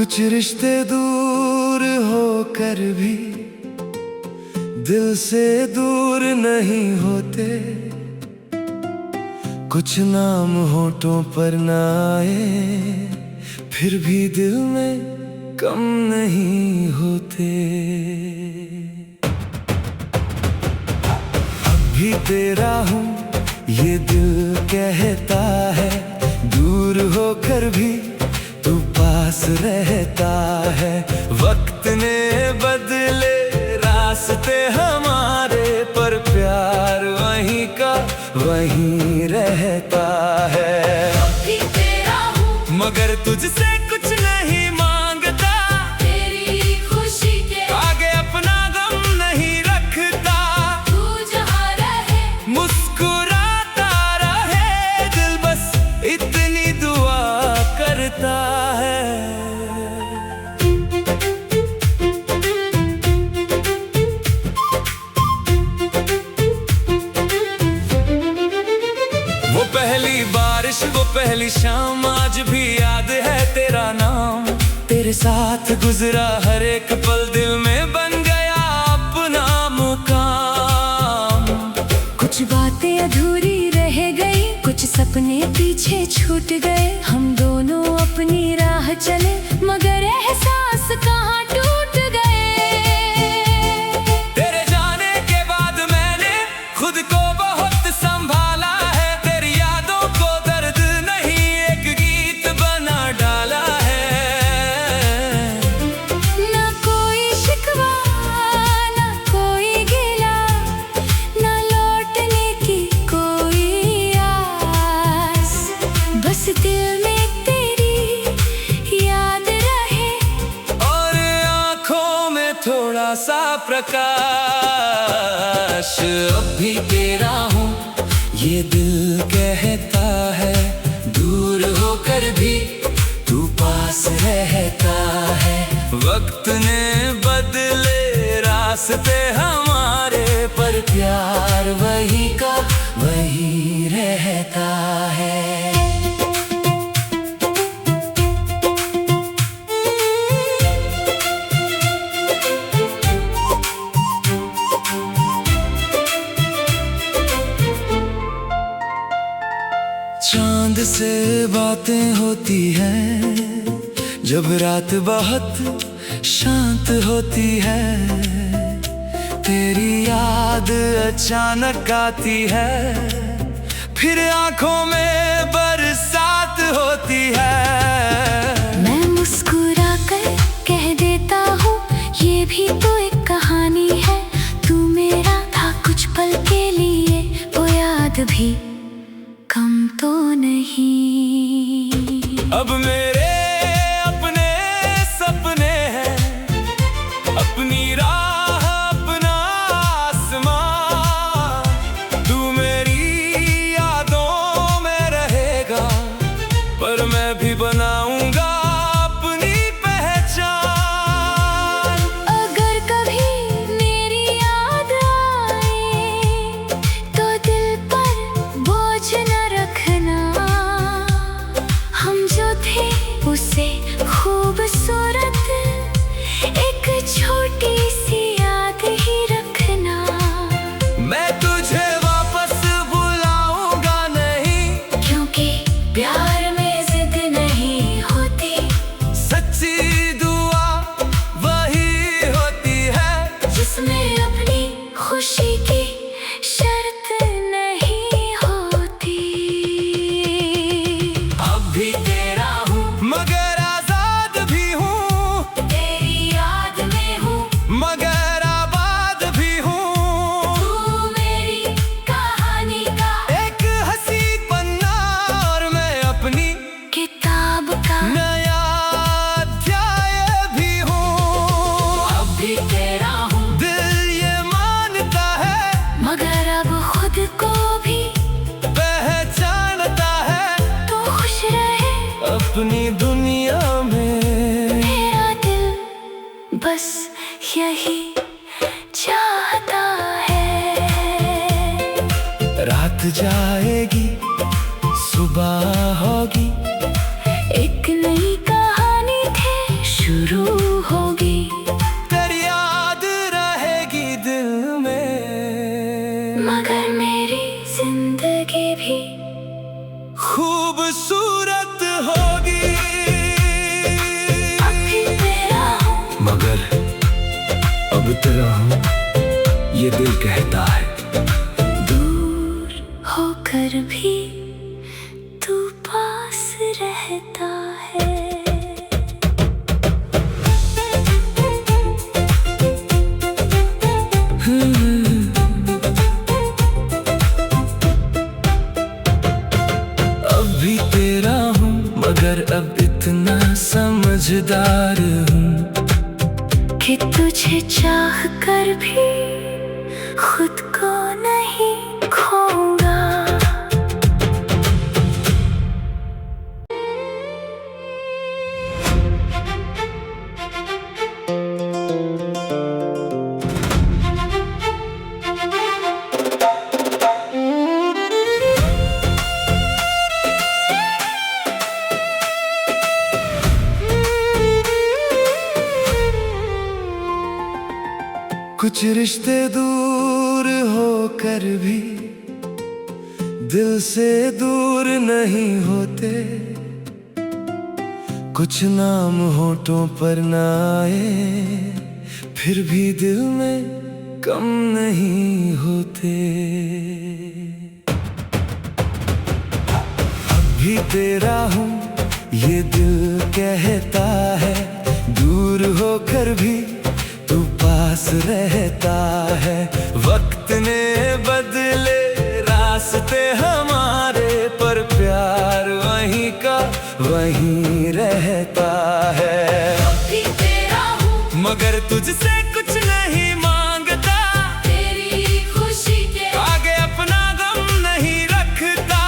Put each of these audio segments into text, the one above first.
कुछ रिश्ते दूर होकर भी दिल से दूर नहीं होते। कुछ नाम होठों पर ना आए फिर भी दिल में कम नहीं होते। अब भी तेरा हूँ ये दिल कहता है, दूर होकर भी तू पास रहता है। वक्त ने बदले रास्ते हमारे, पर प्यार वहीं का वहीं रहता है। अब भी तेरा हूँ मगर तुझसे कुछ नहीं मांगता, तेरी खुशी के आगे अपना गम नहीं रखता। तू जहाँ रहे मुस्कुराता रहे दिल, बस इतनी दुआ करता है। वो पहली बारिश, वो पहली शाम, आज भी याद है तेरा नाम। तेरे साथ गुजरा हर एक पल दिल में बन गया अपना मुकाम। कुछ बातें अधूरी रह गई, कुछ सपने पीछे छूट गए। हम दोनों अपनी राह चले मगर एहसास कहाँ टूट गए। तेरे जाने के बाद मैंने खुद को बहुत संभाला है। तेरी यादों को दर्द नहीं एक गीत बना डाला है। ना कोई शिकवा ना कोई गिला, ना लौटने की कोई आस। बस दिल में तेरी याद रहे और आँखों में थोड़ा सा प्रकाश। अब भी तेरा हूँ ये दिल कहता है, दूर होकर भी तू पास रहता है। वक्त ने बदले रास्ते हमारे, पर प्यार वही का वही रहता है। चांद से बातें होती हैं जब रात बहुत शांत होती है। तेरी याद अचानक आती है, फिर आंखों में बरसात होती है। मैं मुस्कुरा कर कह देता हूँ ये भी तो एक कहानी है। तू मेरा था कुछ पल के लिए, वो याद भी कम तो नहीं। अब मेरे अपने सपने हैं, अपनी राह अपना आसमां। तू मेरी यादों में रहेगा, पर मैं भी बनाऊंगा अपनी पहचान। अगर कभी मेरी याद आए तो दिल पर बोझ न रखना। हम जो थे उसे खूबसूरत एक छोटी सी याद ही रखना। मैं तुझे वापस बुलाऊंगा नहीं, क्योंकि प्यार में जिद नहीं होती। सच्ची दुआ वही होती है जिसमें अपनी खुशी की शर्त नहीं होती। अब भी तेरा हूँ मगर आजाद भी हूँ, तेरी याद में हूँ मगर आबाद भी हूँ। तू मेरी कहानी का एक हंसी पन्ना और मैं अपनी किताब का नया अध्याय भी हूँ। अब भी तेरा हूँ दिल ये मानता है, मगर अब खुद को भी पहचानता है। तो खुश रहे अपनी दुनिया में मेरा दिल बस यही चाहता है। रात जाएगी सुबह होगी, एक नई कहानी थे तेरा हूँ ये दिल कहता है। दूर होकर भी तू पास रहता है। अब भी तेरा हूँ मगर अब इतना समझदार हूँ कि तुझे चाह कर भी खुद को नहीं खोऊंगा। कुछ रिश्ते दूर होकर भी दिल से दूर नहीं होते, कुछ नाम होठों पर ना आए फिर भी दिल में कम नहीं होते। अब भी तेरा हूँ ये दिल कहता है, दूर होकर भी तू पास रहता है। वक्त ने बदले रास्ते हमारे पर प्यार वहीं का वहीं रहता है। भी तेरा हूँ मगर तुझसे कुछ नहीं मांगता, तेरी खुशी के आगे अपना गम नहीं रखता।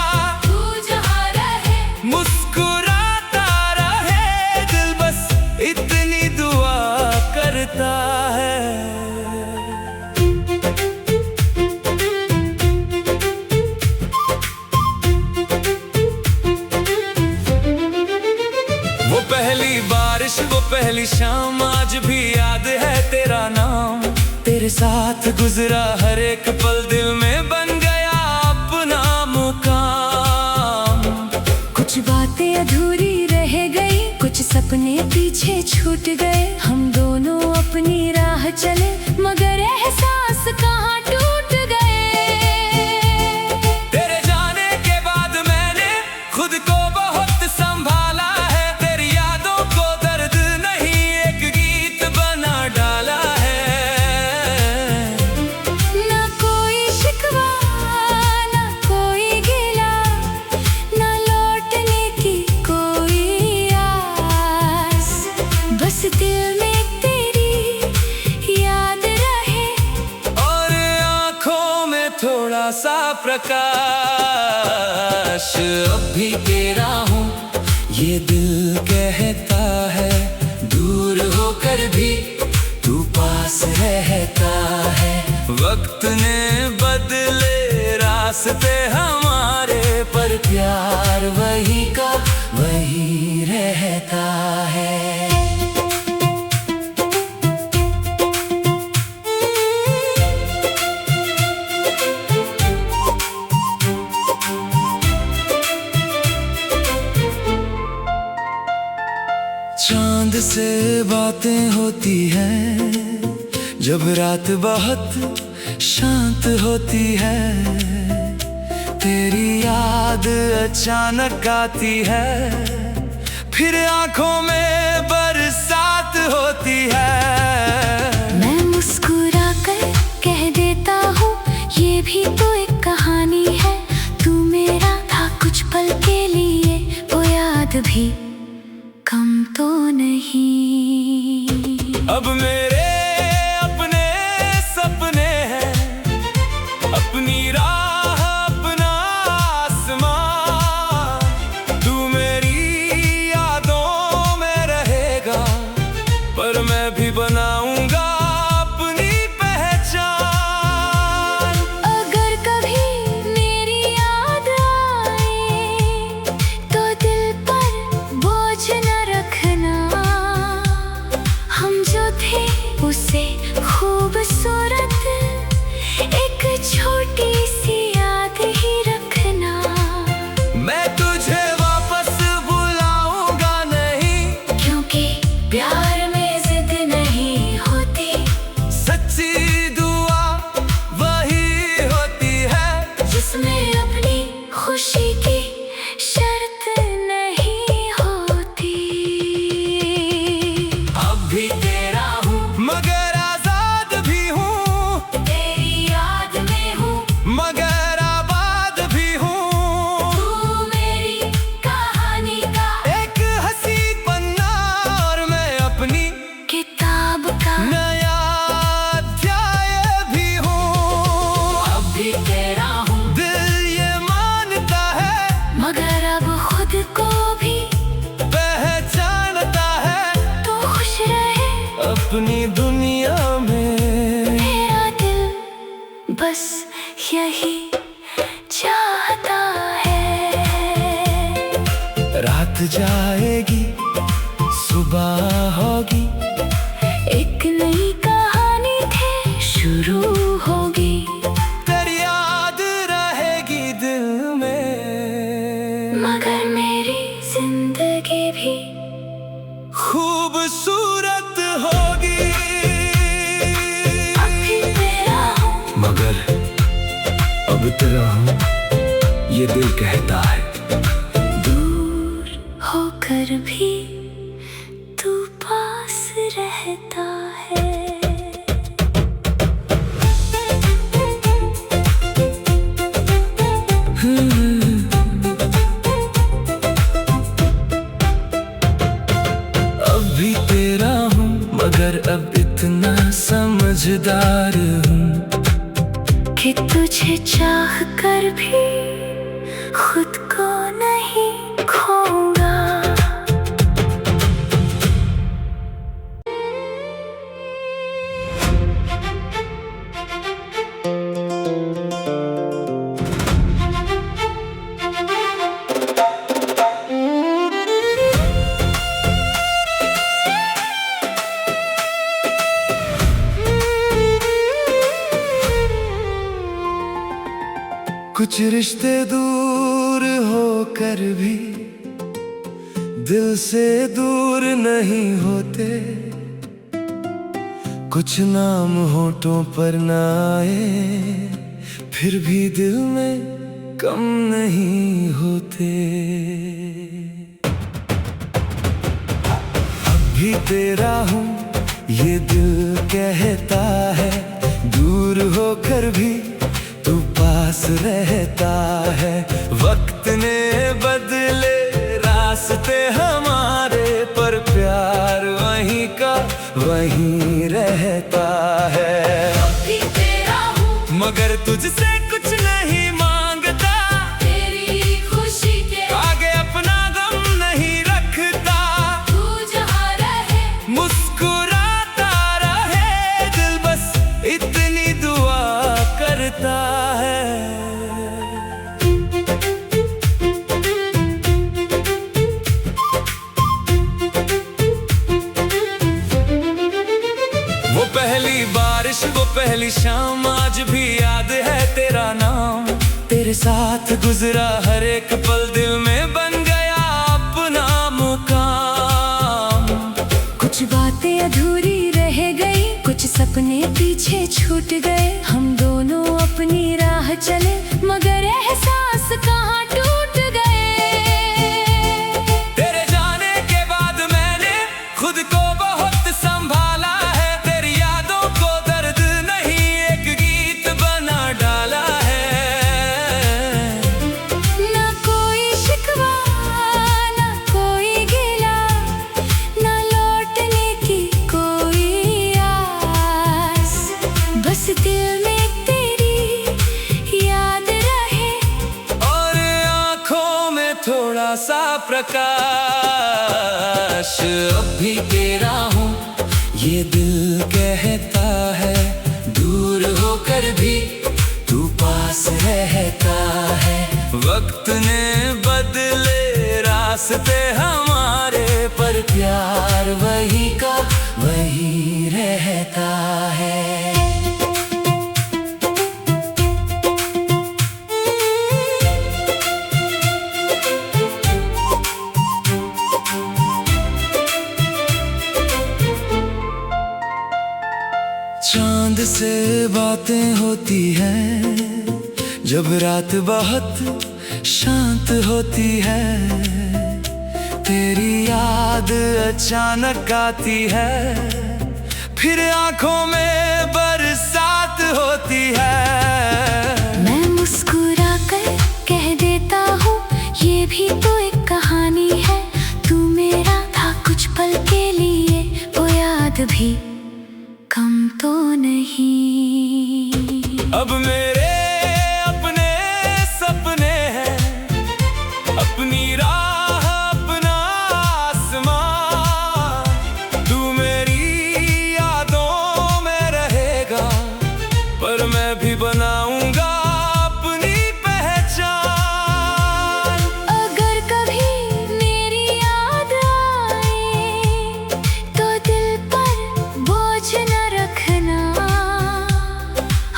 तू जहाँ रहे मुस्कुराता रहे दिल बस इतनी दुआ करता है। वो पहली बारिश वो पहली शाम आज भी याद है तेरा नाम। तेरे साथ गुजरा हर एक पल दिल में बन गया अपना मुकाम। कुछ बातें अधूरी रह गई, कुछ सपने पीछे छूट गए। हम दोनों अपनी राह चले मगर एहसास कहाँ टूट गए। तेरे जाने के बाद मैंने खुद को बहुत संभाला है। तेरी यादों को दर्द नहीं एक गीत बना डाला है। ना कोई शिकवा ना कोई गिला, ना लौटने की कोई आस। बस दिल में तेरी याद रहे और आंखों में थोड़ा सा प्रकाश। अब भी तेरा हूँ ये दिल कहता है, दूर होकर भी तू पास रहता है। वक्त ने बदले रास्ते हमारे पर प्यार वही का वही रहता है। चांद से बातें होती हैं जब रात बहुत शांत होती है। तेरी याद अचानक आती है फिर आंखों में बरसात होती है। मैं मुस्कुरा कर कह देता हूँ ये भी तो एक कहानी है। तू मेरा था कुछ पल के लिए, वो याद भी कम तो नहीं। अब मेरे अपने सपने हैं, अपनी राह अपना आसमान। तू मेरी यादों में रहेगा पर मैं भी बनाऊंगा अपनी पहचान। अगर कभी खुशी की शर्त नहीं होती। अब भी तेरा हूँ मगर आजाद भी हूँ, तेरी याद में हूँ मगर आबाद भी हूँ। तू मेरी कहानी का एक हंसी पन्ना और मैं अपनी किताब का नया अध्याय भी हूँ। अब भी तेरा हूँ दिल ये मानता है मगर अब खुद को भी पहचानता है, तो खुश रहे अपनी दुनिया में। मेरा दिल बस यही चाहता है। रात जाएगी सुबह होगी, एक नई कहानी फिर शुरू होगी। तेरी याद रहेगी दिल में, मगर मेरी जिंदगी भी खूबसूरत होगी। अब भी तेरा हूँ मगर अब तेरा हूँ ये दिल कहता है। दूर होकर भी तू पास रहता है। अब भी तेरा हूँ मगर अब इतना समझदार हूँ कि तुझे चाह कर भी खुद को नहीं खोऊंगा। कुछ रिश्ते दूर होकर भी दिल से दूर नहीं होते, कुछ नाम होठों पर ना आए फिर भी दिल में कम नहीं होते। अब भी तेरा हूँ ये दिल कहता है, दूर होकर भी तू पास रहता है। वक्त ने बदले रास्ते हमारे, पर प्यार वहीं का वहीं रहता है। अब भी तेरा हूँ मगर तुझसे कुछ नहीं मांगता, तेरी खुशी के आगे अपना गम नहीं रखता। तू जहाँ रहे मुस्कुराता रहे दिल, बस इतनी दुआ करता है। वो पहली बारिश वो पहली शाम आज भी याद है तेरा नाम। तेरे साथ गुजरा हर एक पल दिल में बन गया अपना मुकाम। कुछ बातें अधूरी रह गई, कुछ सपने पीछे छूट गए। हम दोनों अपनी राह चले मगर एहसास कहाँ टूट गए। तेरे जाने के बाद मैंने खुद को बहुत संभाला है, तेरी यादों को दर्द नहीं एक गीत बना डाला है। ना कोई शिकवा ना कोई गिला, ना लौटने की कोई आस। बस दिल में तेरी याद रहे और आँखों में थोड़ा सा प्रकाश। अब भी तेरा हूँ ये दिल कहता है, दूर होकर भी तू पास रहता है। वक्त ने बदले रास्ते हमारे, पर प्यार वही का वही रहता है। चांद से बातें होती हैं जब रात बहुत शांत होती है, तेरी याद अचानक आती है, फिर आंखों में बरसात होती है। मैं मुस्कुरा कर कह देता हूँ ये भी तो एक कहानी है, तू मेरा था कुछ पल के लिए, वो याद भी कम तो नहीं। अब मेरे अपने सपने हैं, अपनी राह अपना आसमां, तू मेरी यादों में रहेगा, पर मैं भी बनाऊंगा अपनी पहचान। अगर कभी मेरी याद आए तो दिल पर बोझ न रखना,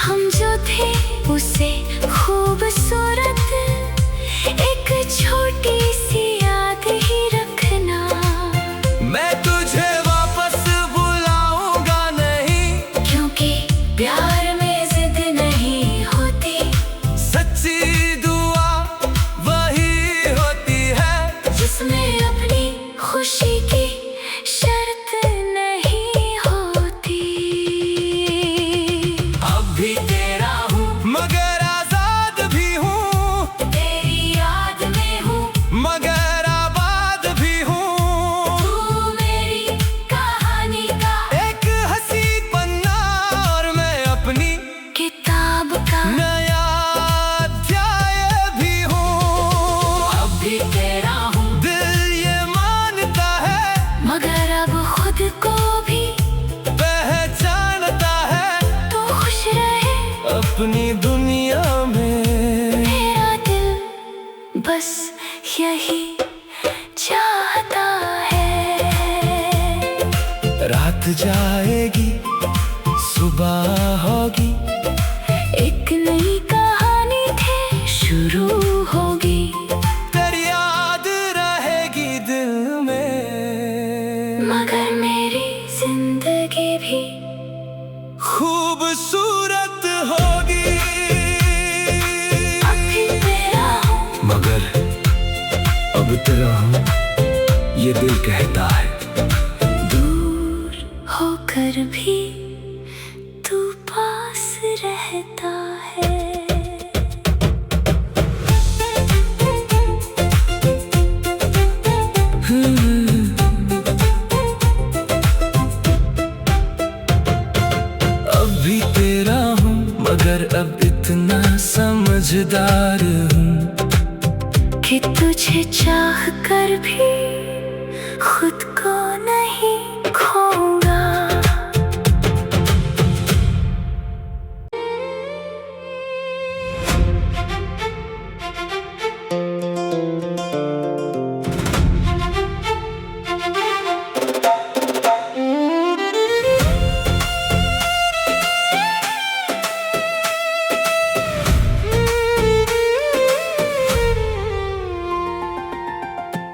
हम जो थे उसे खूबसूरत एक छोटी सी याद ही रखना। मैं तुझे वापस बुलाऊंगा नहीं, क्योंकि प्यार में जिद नहीं होती, सच्ची दुआ वही होती है, जिसमें अपनी खुशी की शर्त नहीं होती। अब भी तेरा हूँ मगर आजाद भी हूँ, तेरी याद में हूँ, मगर आबाद भी हूँ, तू मेरी कहानी का एक हंसी पन्ना और मैं अपनी किताब का नया अध्याय भी हूँ। अब भी तेरा हूँ, दिल ये मानता है, मगर अब खुद को भी पहचानता है, तो खुश रहे अपनी दुनिया में। मेरा दिल बस यही चाहता है। रात जाएगी सुबह होगी, एक नई कहानी थे शुरू होगी, तेरी याद रहेगी दिल में, मगर मेरी जिंदगी भी खूबसूरत होगी। अब भी तेरा हूँ, मगर अब तेरा हूँ ये दिल कहता है, दूर होकर भी तू पास रहता है। अब भी तेरा हूँ मगर अब इतना समझदार हूँ, कि तुझे चाह कर भी खुद को नहीं खोऊंगा।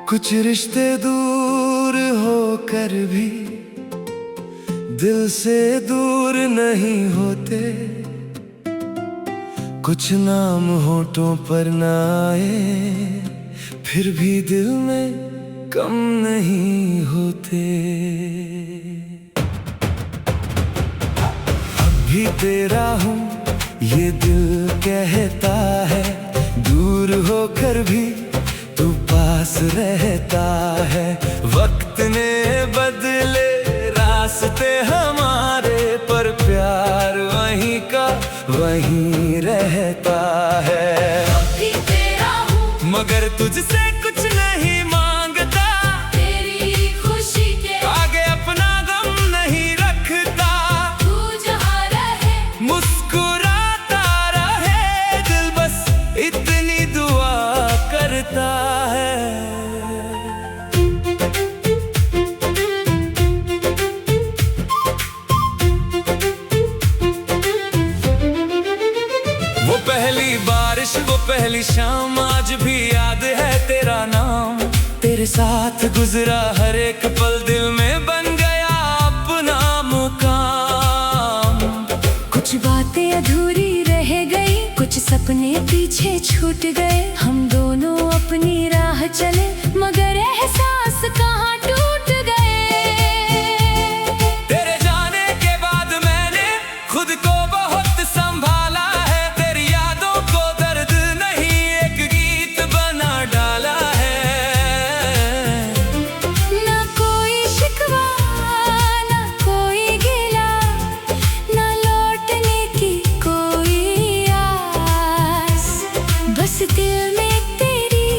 कुछ रिश्ते दूर होकर भी दिल से दूर नहीं होते, कुछ नाम होठों पर न आए फिर भी दिल में कम नहीं होते। अब भी तेरा हूँ ये दिल कहता है, दूर होकर भी तू पास रहता है। वक्त ने बदले रास्ते हमारे, पर प्यार वहीं का वहीं रहता है। अब भी तेरा हूँ, मगर तुझसे कुछ नहीं मांगता, तेरी खुशी के आगे अपना गम नहीं रखता। तू जहाँ रहे मुस्कुराता रहे दिल, बस इतनी दुआ करता है। वो पहली बारिश वो पहली शाम आज भी याद है तेरा नाम, तेरे साथ गुजरा हर एक पल दिल में बन गया अपना मुकाम। कुछ बातें अधूरी रह गई, कुछ सपने पीछे छूट गए, हम बस दिल में तेरी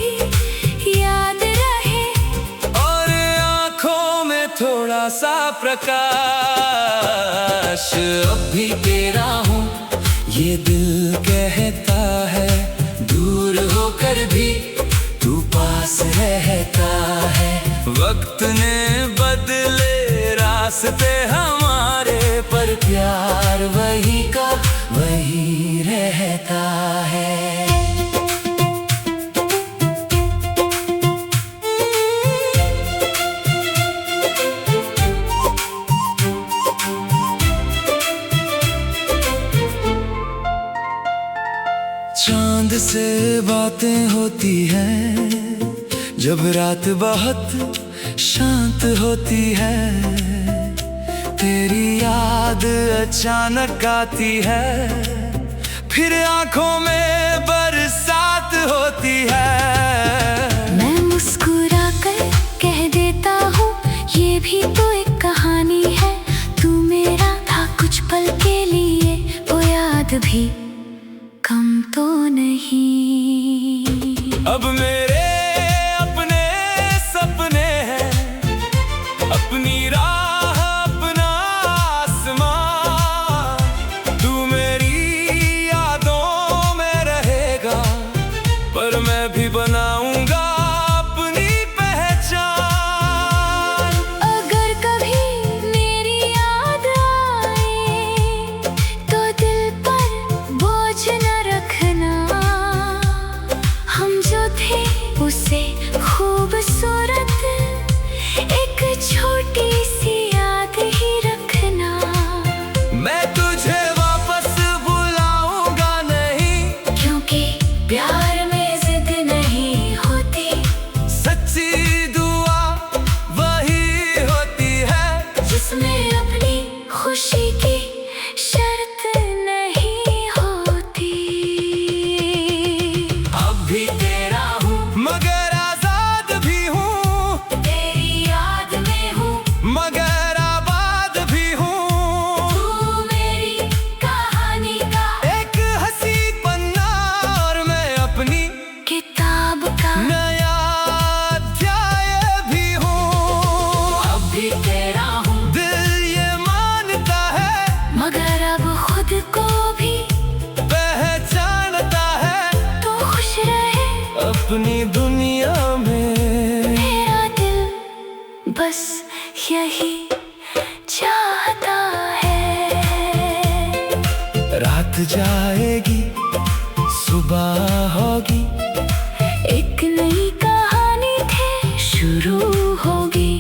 याद रहे और आंखों में थोड़ा सा प्रकाश। अब भी तेरा हूँ ये दिल कहता है, दूर होकर भी तू पास रहता है। वक्त ने बदले रास्ते हमारे, पर प्यार वही का वही रहता है। चांद से बातें होती हैं जब रात बहुत शांत होती है। तेरी याद अचानक आती है, फिर आंखों में बरसात होती है। मैं मुस्कुरा कर कह देता हूँ ये भी तो एक कहानी है। तू मेरा था कुछ पल के लिए, वो याद भी कम तो नहीं। अब मेरे अपने सपने हैं, अपनी राह अपना आसमां। तू मेरी यादों में रहेगा, पर मैं भी बनाऊंगा अपनी पहचान। अगर कभी मेरी याद आए तो दिल पर बोझ न रखना। हम जो थे उसे खूबसूरत एक छोटी सी याद ही रखना। मैं तुझे वापस बुलाऊंगा नहीं, क्योंकि प्यार में जिद नहीं होती। सच्ची दुआ वही होती है जिसमें अपनी खुशी की शर्त नहीं होती। अब भी तेरा हूँ मगर आजाद भी हूँ, तेरी याद में हूँ मगर आबाद भी हूँ। तू मेरी कहानी का एक हंसी पन्ना और मैं अपनी किताब का नया अध्याय भी हूँ। अब भी तेरा हूँ दिल ये मानता है, मगर अब खुद को भी पहचानता है तो खुश रहे अपनी दुनिया में। मेरा दिल बस यही चाहता है। रात जाएगी सुबह होगी, एक नई कहानी फिर शुरू होगी।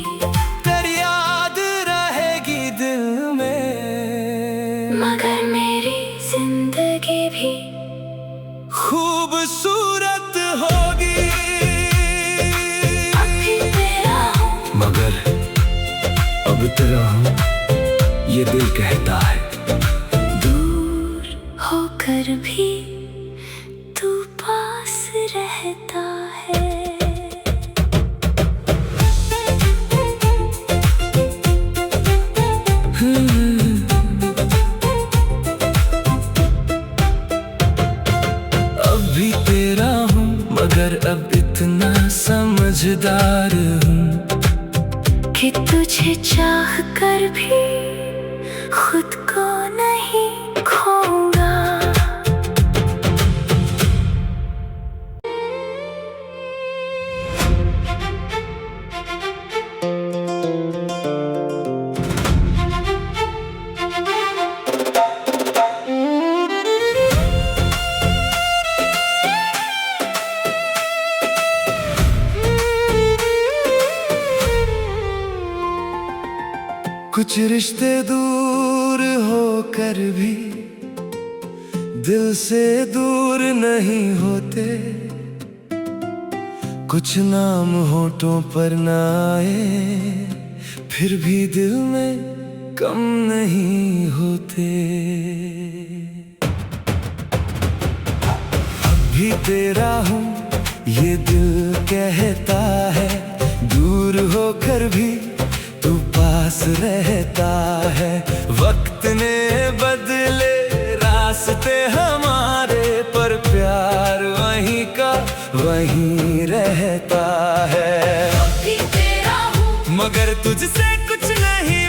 तेरी याद रहेगी दिल में, मगर मेरी जिंदगी भी खूबसूरत होगी। अब भी तेरा हूँ मगर अब तेरा हूँ ये दिल कहता है, दूर होकर भी तू पास रहता है। अब भी तेरा हूँ मगर अब इतना समझदार हूँ कि तुझे चाह कर भी खुद को नहीं खोऊंगा। कुछ रिश्ते दूर होकर भी दिल से दूर नहीं होते। कुछ नाम होठों पर ना आए फिर भी दिल में कम नहीं होते। अब भी तेरा हूँ ये दिल कहता है, दूर होकर भी तू पास रहता है। वक्त ने बदले रास्ते हमारे, पर प्यार वही नहीं रहता है, भी तेरा हूँ मगर तुझसे कुछ नहीं